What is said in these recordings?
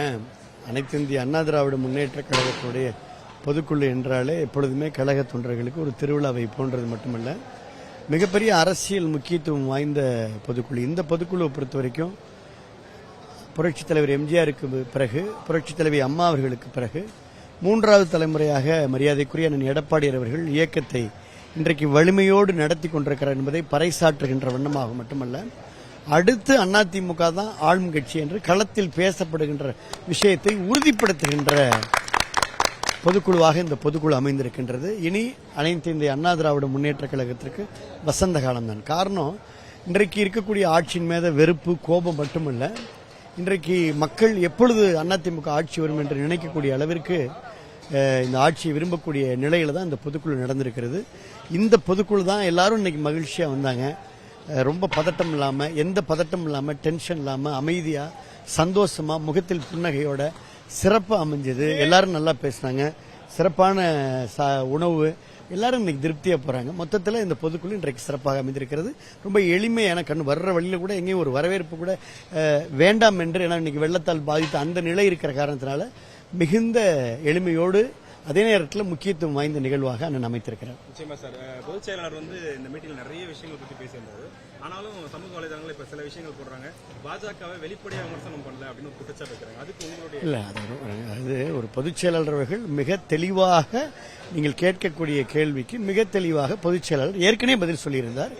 ஏன் அனைத்து இந்திய அண்ணா திராவிட முன்னேற்ற கழகத்துடைய பொதுக்குழு என்றாலே எப்பொழுதுமே கழக தொண்டர்களுக்கு ஒரு திருவிழாவை போன்றது மட்டுமல்ல, மிகப்பெரிய அரசியல் முக்கியத்துவம் வாய்ந்த பொதுக்குழு. இந்த பொதுக்குழுவை பொறுத்த வரைக்கும் புரட்சித் தலைவர் எம்ஜிஆருக்கு பிறகு, புரட்சித் தலைவி அம்மா அவர்களுக்கு பிறகு மூன்றாவது தலைமுறையாக மரியாதைக்குரிய அண்ணன் எடப்பாடியார் அவர்கள் இயக்கத்தை இன்றைக்கு வலிமையோடு நடத்தி கொண்டிருக்கிறார் என்பதை பறைசாற்றுகின்ற வண்ணமாக மட்டுமல்ல, அடுத்து அதிமுக தான் ஆளும் கட்சி என்று களத்தில் பேசப்படுகின்ற விஷயத்தை உறுதிப்படுத்துகின்ற பொதுக்குழுவாக இந்த பொதுக்குழு அமைந்திருக்கின்றது. இனி அனைத்து இந்திய அண்ணா திராவிட முன்னேற்ற கழகத்திற்கு வசந்த காலம்தான். காரணம், இன்றைக்கு இருக்கக்கூடிய ஆட்சியின் மீது வெறுப்பு, கோபம் மட்டுமல்ல, இன்றைக்கு மக்கள் எப்பொழுது அதிமுக ஆட்சி வரும் என்று நினைக்கக்கூடிய அளவிற்கு இந்த ஆட்சியை விரும்பக்கூடிய நிலையில தான் இந்த பொதுக்குழு நடந்திருக்கிறது. இந்த பொதுக்குழு தான் எல்லாரும் இன்னைக்கு மகிழ்ச்சியா வந்தாங்க. ரொம்ப பதட்டம் இல்லாம, எந்த பதட்டம் இல்லாம, டென்ஷன் இல்லாம, அமைதியா, சந்தோஷமா, முகத்தில் புன்னகையோட சிறப்பா அமைஞ்சது. எல்லாரும் நல்லா பேசினாங்க. சிறப்பான உணவு, எல்லாரும் இன்னைக்கு திருப்தியா போறாங்க. மொத்தத்தில் இந்த பொதுக்குழு இன்றைக்கு சிறப்பாக அமைந்திருக்கிறது. ரொம்ப எளிமையான கண்ணு வர்ற வழியில கூட எங்கேயும் ஒரு வரவேற்பு கூட வேண்டாம் என்று, ஏன்னா இன்னைக்கு வெள்ளத்தால் பாதித்த அந்த நிலை இருக்கிற காரணத்தினால மிகுந்த எளிமையோடு அதே நேரத்தில் முக்கியத்துவம் வாய்ந்த நிகழ்வாக அண்ணன் அமைத்திருக்கிறார். நிச்சயமா சார், பொதுச் செயலாளர் இந்த மீட்டில் நிறைய விஷயங்கள் பற்றி பேசியிருந்தாரு. ஆனாலும் சமூக வலைதளங்களில் இப்ப சில விஷயங்கள் போடுறாங்க, பாஜகவை வெளிப்படையாக விமர்சனம் பண்ணல அப்படின்னு ஒரு குற்றச்சாட்டு இருக்கிறாங்க. அதுக்கு உங்களுடைய இல்ல, அது ஒரு பொதுச் செயலாளர் அவர்கள் மிக தெளிவாக, நீங்கள் கேட்கக்கூடிய கேள்விக்கு மிக தெளிவாக பொதுச் செயலாளர் ஏற்கனவே பதில் சொல்லியிருந்தார்.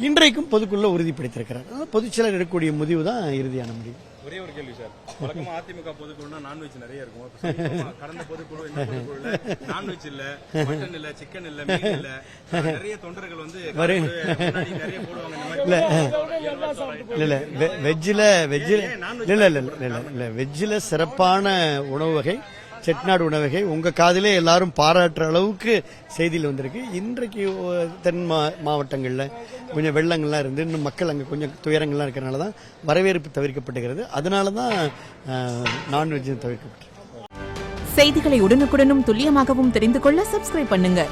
இன்றைக்கும் பொதுக்குள்ள உறுதிப்படுத்தியிருக்கிறார். பொதுச் செயலாளர் எடுக்கக்கூடிய முடிவு தான் இறுதியான முடிவு. ஒரே ஒரு கேள்வி சார், வழக்கமா அதிமுக பொதுக்குழுனா நான்வெஜ் நிறைய இருக்கும். கடந்த பொதுக்குழு இந்த பொதுக்குழுல நான்வெஜ் இல்ல, மட்டன் இல்ல, சிக்கன் இல்ல, மீன் இல்ல, நிறைய தொண்டர்கள் நிறைய போடுவாங்க. வெஜ்ஜில சிறப்பான உணவு வகை, செட்நாடு உணவகை உங்க காதிலே எல்லாரும் பாராட்டுற அளவுக்கு செய்தியில் வந்திருக்கு. இன்றைக்கு தென் மாவட்டங்கள்ல கொஞ்சம் வெள்ளங்கள்லாம் இருந்து இன்னும் மக்கள் அங்கே கொஞ்சம் துயரங்கள்லாம் இருக்கிறனால தான் வரவேற்பு தவிர்க்கப்பட்டுகிறது. அதனால தான் நான்வெஜ் தவிர்க்கப்பட்டு. செய்திகளை உடனுக்குடனும் துல்லியமாகவும் தெரிந்து கொள்ள சப்ஸ்கிரைப் பண்ணுங்க.